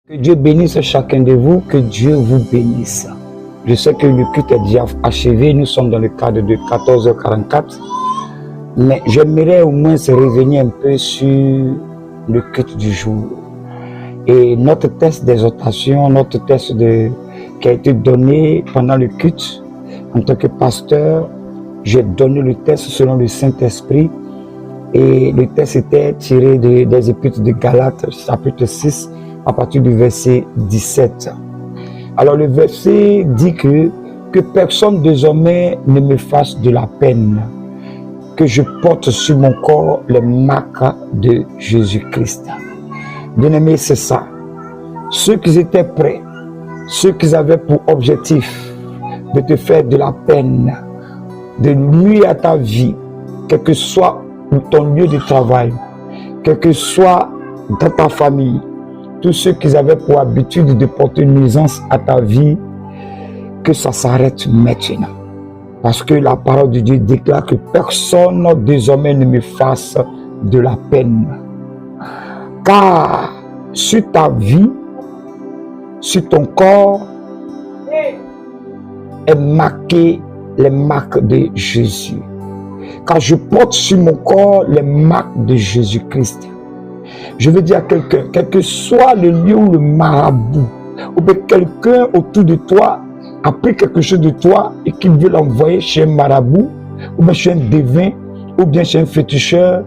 Que Dieu bénisse chacun de vous, que Dieu vous bénisse. Je sais que le culte est déjà achevé, nous sommes dans le cadre de 14h44, mais j'aimerais au moins se revenir un peu sur le culte du jour. Et notre texte d'exhortation, notre texte qui a été donné pendant le culte, en tant que pasteur, j'ai donné le texte selon le Saint-Esprit, et le texte était tiré des Épîtres de Galates, chapitre 6, à partir du verset 17. Alors le verset dit que personne désormais ne me fasse de la peine, que je porte sur mon corps les marques de Jésus-Christ. Bien-aimé, c'est ça. Ceux qui étaient prêts, ceux qui avaient pour objectif de te faire de la peine, de nuire à ta vie, quel que soit ton lieu de travail, quel que soit dans ta famille, tous ceux qui avaient pour habitude de porter nuisance à ta vie, que ça s'arrête maintenant. Parce que la parole de Dieu déclare que personne désormais ne me fasse de la peine. Car sur ta vie, sur ton corps, est marqué les marques de Jésus. Car je porte sur mon corps les marques de Jésus-Christ. Je veux dire à quelqu'un, quel que soit le lieu où le marabout, ou bien quelqu'un autour de toi a pris quelque chose de toi et qu'il veut l'envoyer chez un marabout, ou bien chez un devin, ou bien chez un féticheur,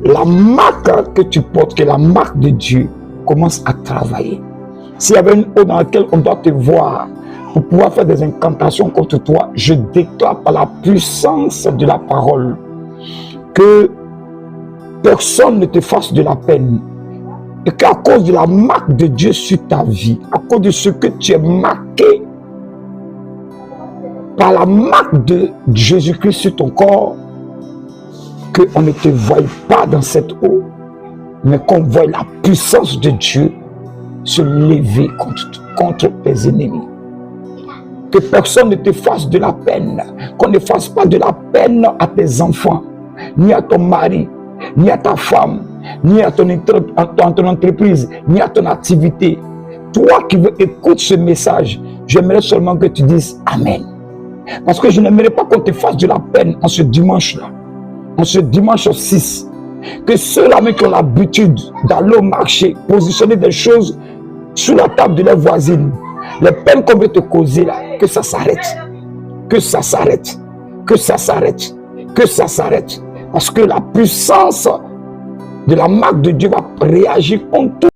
la marque que tu portes, qui est la marque de Dieu, commence à travailler. S'il y avait une eau dans laquelle on doit te voir pour pouvoir faire des incantations contre toi, je déclare par la puissance de la parole que personne ne te fasse de la peine et qu'à cause de la marque de Dieu sur ta vie, à cause de ce que tu es marqué par la marque de Jésus-Christ sur ton corps, qu'on ne te voie pas dans cette eau, mais qu'on voie la puissance de Dieu se lever contre tes ennemis. Que personne ne te fasse de la peine, qu'on ne fasse pas de la peine à tes enfants, ni à ton mari, ni à ta femme, ni à ton entreprise, ni à ton activité. Toi qui veux écouter ce message, j'aimerais seulement que tu dises Amen. Parce que je n'aimerais pas qu'on te fasse de la peine en ce dimanche-là, en ce dimanche 6. Que ceux-là qui ont l'habitude d'aller au marché, positionner des choses sur la table de leurs voisines, les peines qu'on veut te causer là, que ça s'arrête. Que ça s'arrête. Que ça s'arrête. Que ça s'arrête. Parce que la puissance de la marque de Dieu va réagir contre tout.